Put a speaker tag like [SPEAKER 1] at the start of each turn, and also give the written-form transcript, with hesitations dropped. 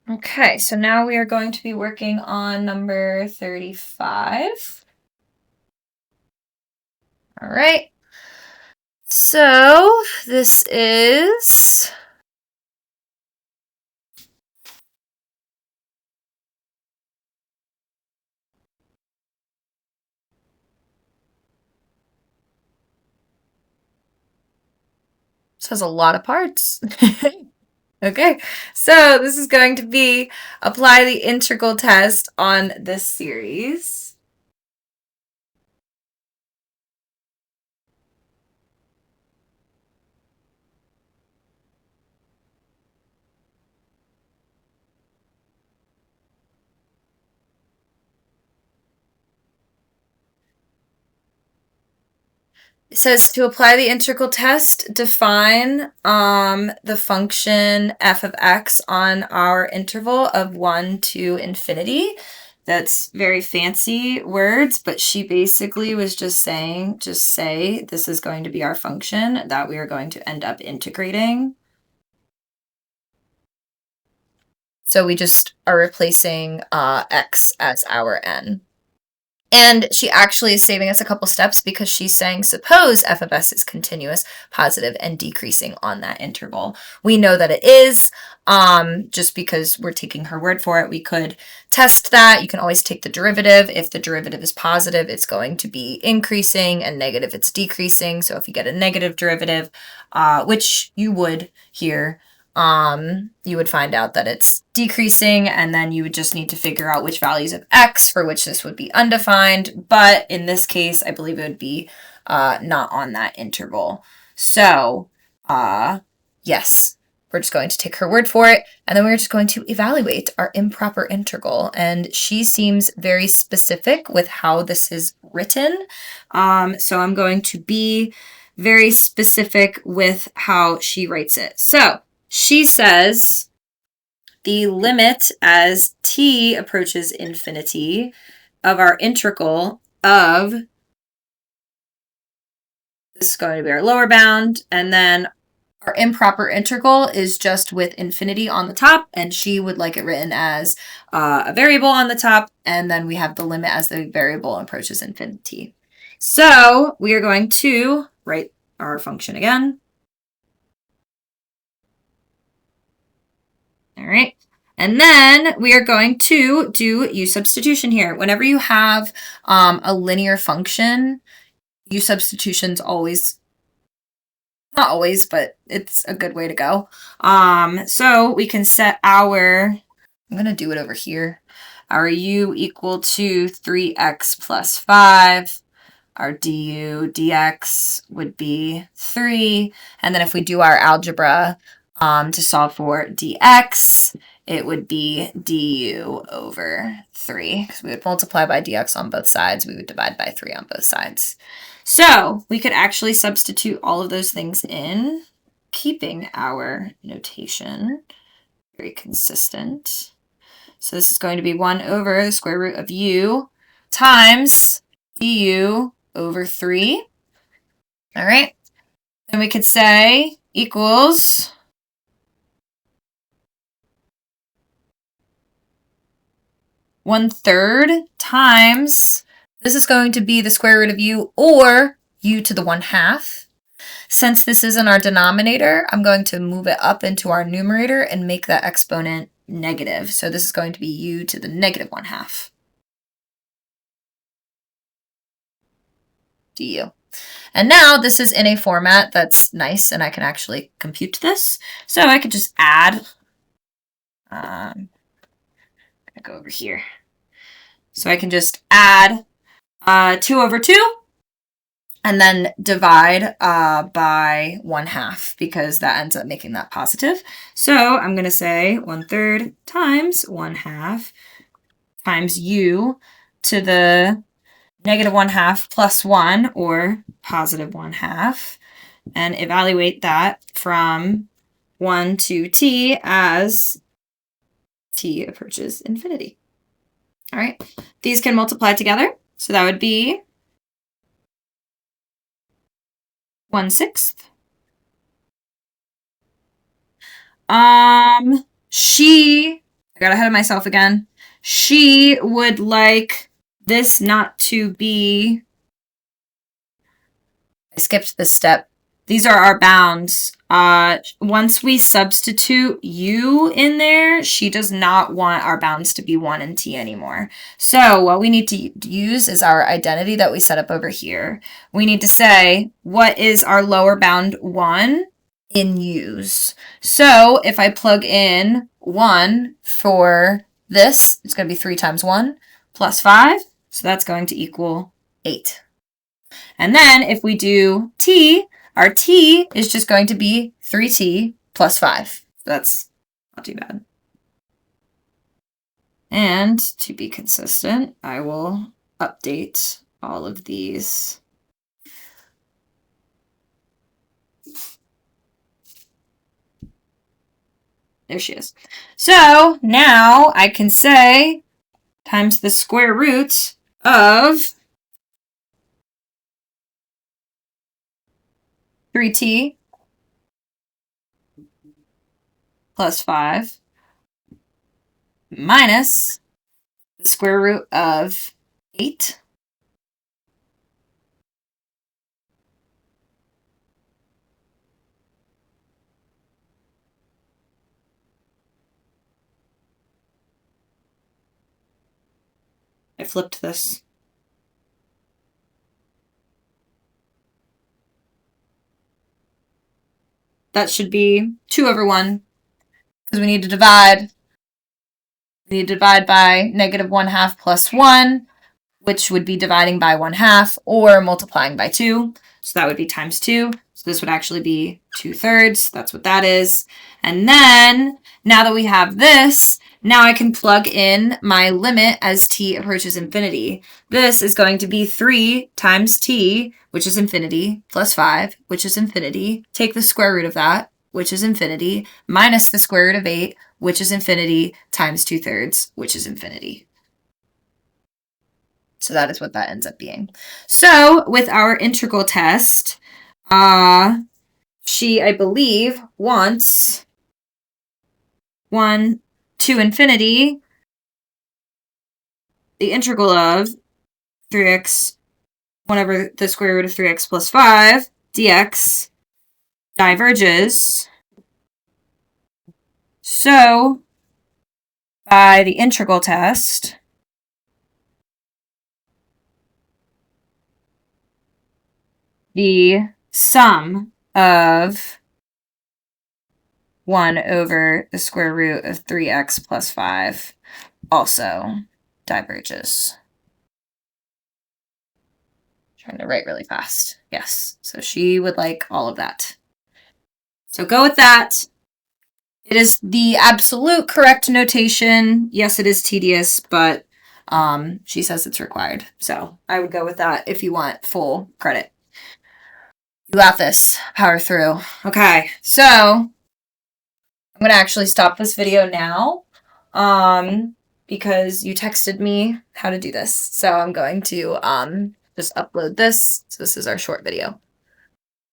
[SPEAKER 1] Okay, so now we are going to be working on number 35. All right. So this is this has a lot of parts. Okay, so this is going to be apply the integral test on this series. It says to apply the integral test, define the function f of x on our interval of 1 to infinity. That's very fancy words, but she basically was just saying, just say this is going to be our function that we are going to end up integrating. So we just are replacing x as our n. And she actually is saving us a couple steps because she's saying, suppose f of s is continuous, positive, and decreasing on that interval. We know that it is, just because we're taking her word for it. We could test that. You can always take the derivative. If the derivative is positive, it's going to be increasing, and negative, it's decreasing. So if you get a negative derivative, which you would here, you would find out that it's decreasing, and then you would just need to figure out which values of x for which this would be undefined. But in this case, I believe it would be not on that interval. So yes, we're just going to take her word for it, and then we're just going to evaluate our improper integral. And she seems very specific with how this is written. So I'm going to be very specific with how she writes it. So she says the limit as t approaches infinity of our integral of, this is going to be our lower bound, and then our improper integral is just with infinity on the top, and she would like it written as a variable on the top, and then we have the limit as the variable approaches infinity. So we are going to write our function again. All right. And then we are going to do u substitution here. Whenever you have a linear function, u substitution's always, not always, but it's a good way to go. So we can set our, I'm going to do it over here, our u equal to 3x plus 5. Our du dx would be 3. And then if we do our algebra to solve for dx, it would be du over 3. Because we would multiply by dx on both sides. We would divide by 3 on both sides. So we could actually substitute all of those things in, keeping our notation very consistent. So this is going to be 1 over the square root of u times du over 3. All right. Then we could say equals 1/3 times, this is going to be the square root of u or u to the 1/2. Since this isn't our denominator, I'm going to move it up into our numerator and make that exponent negative. So this is going to be u to the negative 1/2 du. And now this is in a format that's nice, and I can actually compute this. So I could just add, I'm gonna go over here. So I can just add 2 over 2 and then divide by 1/2 because that ends up making that positive. So I'm going to say 1/3 times 1/2 times u to the negative 1/2 plus 1, or positive 1/2, and evaluate that from 1 to t as t approaches infinity. All right, these can multiply together. So that would be 1/6. She I got ahead of myself again. She would like this not to be... I skipped this step. These are our bounds. Once we substitute u in there, she does not want our bounds to be 1 and t anymore. So what we need to use is our identity that we set up over here. We need to say, what is our lower bound 1 in u's? So if I plug in 1 for this, it's going to be 3 times 1 plus 5. So that's going to equal 8. And then if we do t, our t is just going to be 3t plus 5. So that's not too bad. And to be consistent, I will update all of these. There she is. So now I can say times the square root of 3t plus 5 minus the square root of 8 I flipped this. That should be 2 over 1, because we need to divide. We need to divide by negative 1/2 plus 1, which would be dividing by 1/2 or multiplying by 2. So that would be times 2. So this would actually be 2/3. That's what that is. And then, now that we have this, now I can plug in my limit as t approaches infinity. This is going to be 3 times t, which is infinity, plus 5, which is infinity. Take the square root of that, which is infinity, minus the square root of 8, which is infinity, times 2/3, which is infinity. So that is what that ends up being. So with our integral test, she, I believe, wants 1 to infinity, the integral of 3x, 1 over the square root of 3x plus 5 dx diverges. So by the integral test, the sum of 1 over the square root of 3x plus 5 also diverges. Trying to write really fast. Yes. So she would like all of that. So go with that. It is the absolute correct notation. Yes, it is tedious, but she says it's required. So I would go with that if you want full credit. You got this. Power through. Okay, so I'm going to actually stop this video now because you texted me how to do this. So I'm going to just upload this. So this is our short video.